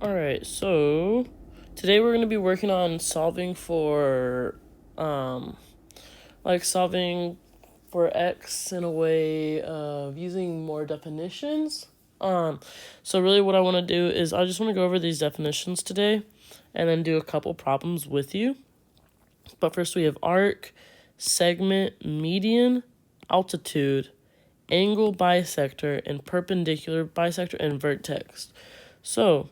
Alright, so today we're going to be working on solving for, solving for x in a way of using more definitions. So really what I want to do is I just want to go over these definitions today and then do a couple problems with you. But first we have arc, segment, median, altitude, angle bisector, and perpendicular bisector, and vertex. So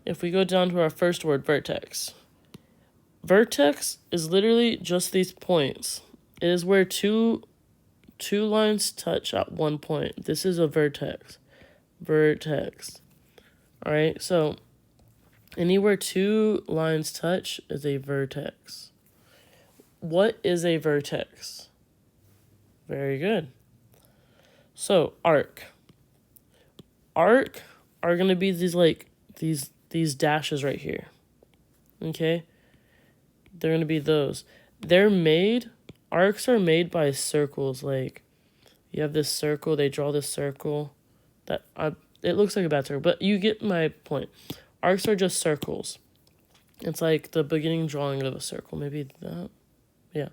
if we go down to our first word, vertex. Vertex is literally just these points. It is where two lines touch at one point. This is a vertex. Vertex. All right, so anywhere two lines touch is a vertex. What is a vertex? Very good. So, arc. Arc are going to be these dashes right here. Okay? They're going to be those. Arcs are made by circles. Like, you have this circle, they draw this circle. It looks like a bad circle, but you get my point. Arcs are just circles. It's like the beginning drawing of a circle. Maybe that. Yeah.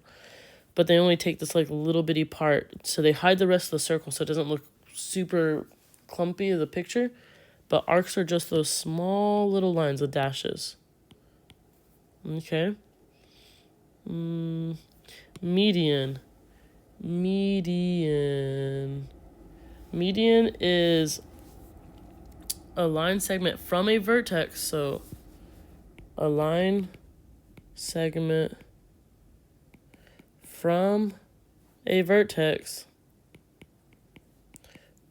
But they only take this like little bitty part. So they hide the rest of the circle so it doesn't look super clumpy of the picture. But arcs are just those small little lines with dashes. Okay. Median. Median is a line segment from a vertex. So a line segment from a vertex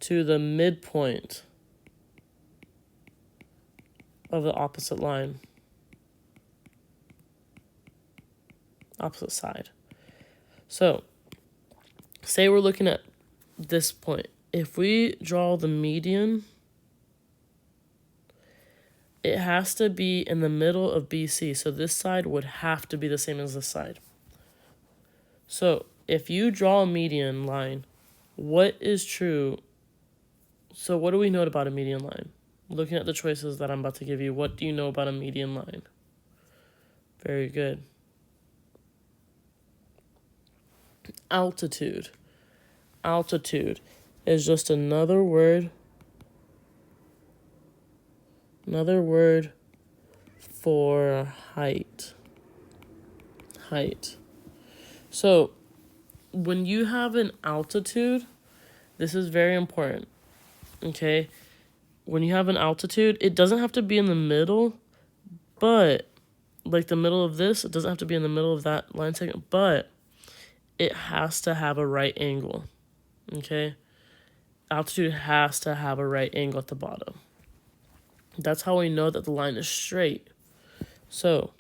to the midpoint of the opposite line. Opposite side. So, say we're looking at this point. If we draw the median, it has to be in the middle of BC. So this side would have to be the same as this side. So if you draw a median line, what is true? So what do we know about a median line? Looking at the choices that I'm about to give you, what do you know about a median line? Very good. Altitude. Altitude is just another word for height. Height. So when you have an altitude, this is very important. Okay? When you have an altitude, it doesn't have to be in the middle, but like the middle of this, it doesn't have to be in the middle of that line segment, but it has to have a right angle. Okay? Altitude has to have a right angle at the bottom. That's how we know that the line is straight. So,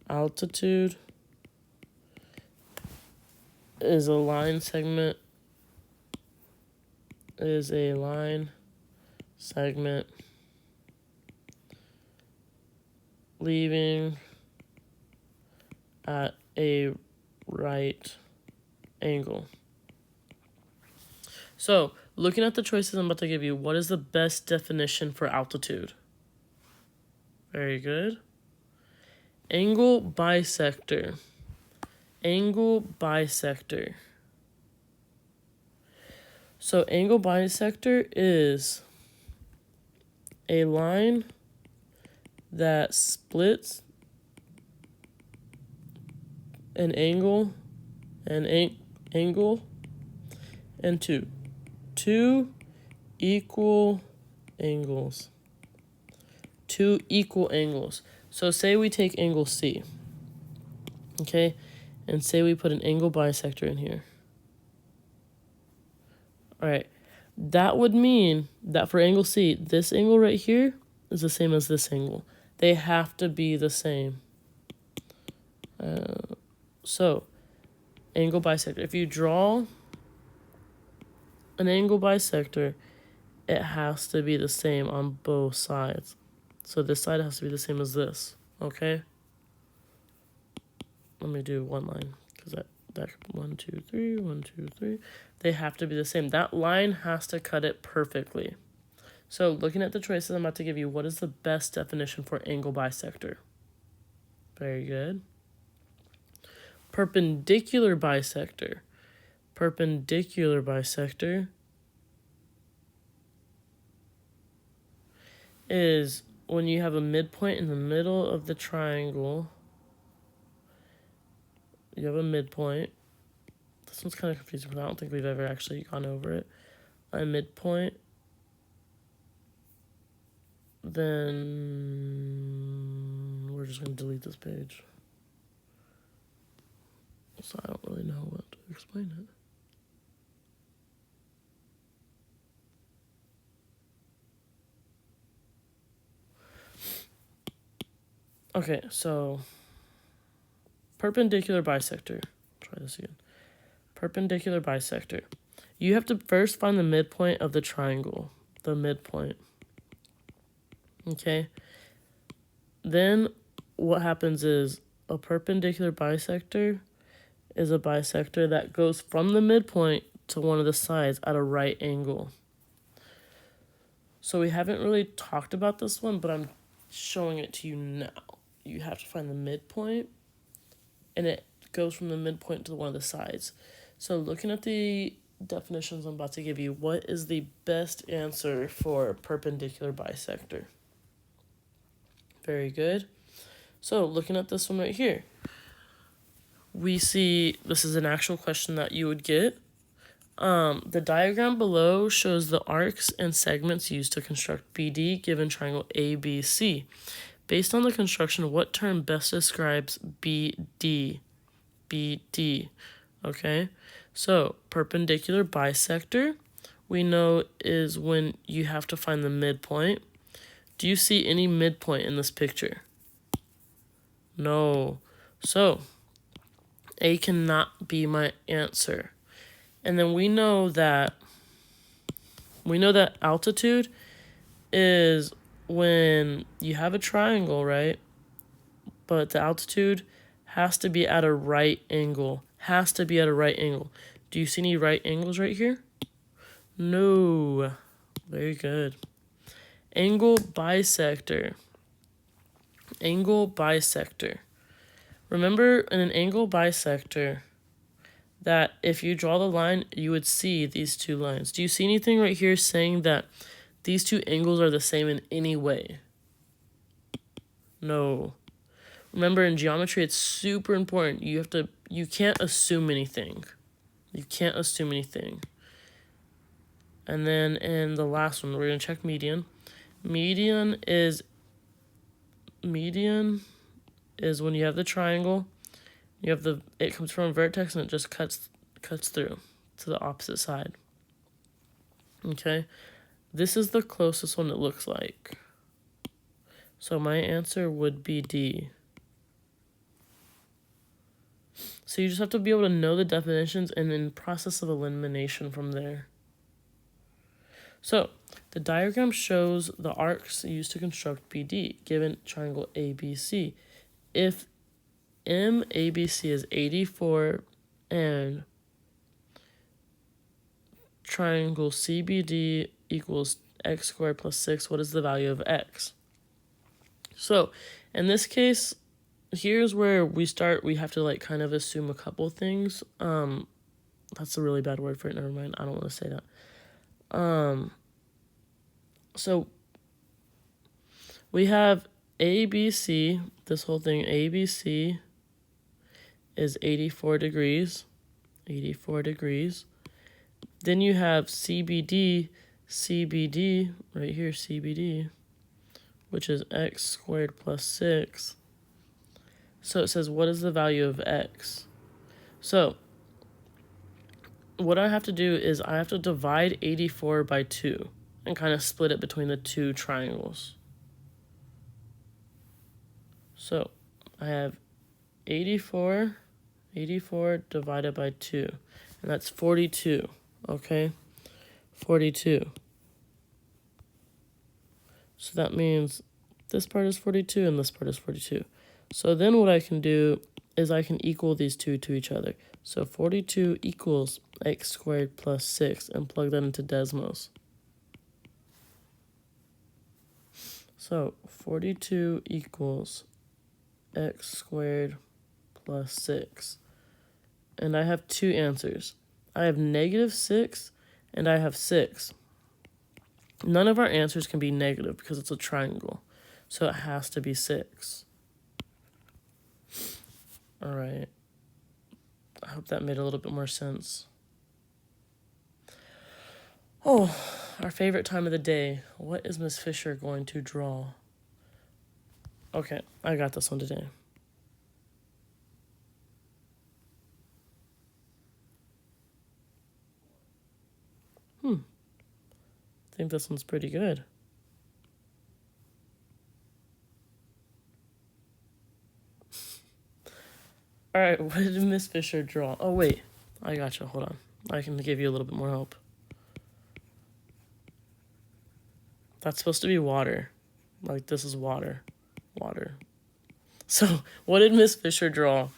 altitude is a line segment leaving at a right angle. So, looking at the choices I'm about to give you, what is the best definition for altitude? Very good. Angle bisector. Angle bisector. So angle bisector is a line that splits an angle into two equal angles. Two equal angles. So say we take angle C. Okay? And say we put an angle bisector in here. Alright. That would mean that for angle C, this angle right here is the same as this angle. They have to be the same. So, angle bisector. If you draw an angle bisector, it has to be the same on both sides. So this side has to be the same as this, okay? Let me do one line, because that 1, 2, 3, 1, 2, 3. They have to be the same. That line has to cut it perfectly. So looking at the choices I'm about to give you, what is the best definition for angle bisector? Very good. Perpendicular bisector. Perpendicular bisector is when you have a midpoint in the middle of the triangle. You have a midpoint. This one's kind of confusing because I don't think we've ever actually gone over it. A midpoint. Then we're just going to delete this page. So I don't really know what to explain it. Okay, so perpendicular bisector. Try this again. Perpendicular bisector. You have to first find the midpoint of the triangle. The midpoint. Okay? Then what happens is a perpendicular bisector is a bisector that goes from the midpoint to one of the sides at a right angle. So we haven't really talked about this one, but I'm showing it to you now. You have to find the midpoint, and it goes from the midpoint to one of the sides. So looking at the definitions I'm about to give you, what is the best answer for perpendicular bisector? Very good. So looking at this one right here, we see this is an actual question that you would get. The diagram below shows the arcs and segments used to construct BD given triangle ABC. Based on the construction, what term best describes BD? BD. Okay, so perpendicular bisector, we know is when you have to find the midpoint. Do you see any midpoint in this picture? No. So A cannot be my answer. And then we know that altitude is when you have a triangle, right? But the altitude has to be at a right angle. Has to be at a right angle. Do you see any right angles right here? No. Very good. Angle bisector. Angle bisector. Remember in an angle bisector that if you draw the line, you would see these two lines. Do you see anything right here saying that these two angles are the same in any way? No. Remember, in geometry, it's super important. You can't assume anything. You can't assume anything. And then in the last one, we're going to check median. Median is when you have the triangle, it comes from a vertex and it just cuts through to the opposite side. Okay? This is the closest one it looks like. So my answer would be D. So you just have to be able to know the definitions and then process of elimination from there. So the diagram shows the arcs used to construct BD given triangle ABC. If MABC is 84 and triangle CBD equals x squared plus 6, what is the value of x? So in this case, here's where we have to kind of assume a couple things. That's a really bad word for it. Never mind. I don't want to say that. So we have ABC, this whole thing, ABC is 84 degrees. 84 degrees. Then you have CBD right here, CBD, which is x squared plus 6. So it says, what is the value of x? So what I have to do is I have to divide 84 by 2 and kind of split it between the two triangles. So I have 84 divided by 2, and that's 42, okay? 42. So that means this part is 42 and this part is 42. So then what I can do is I can equal these two to each other. So 42 equals x squared plus 6 and plug that into Desmos. So 42 equals x squared plus 6. And I have two answers. I have -6 and I have 6. None of our answers can be negative because it's a triangle. So it has to be 6. All right. I hope that made a little bit more sense. Oh, our favorite time of the day. What is Miss Fisher going to draw? Okay, I got this one today. I think this one's pretty good. All right, what did Miss Fisher draw? Oh, wait. I gotcha. Hold on. I can give you a little bit more help. That's supposed to be water. Like, this is water. Water. So, what did Miss Fisher draw?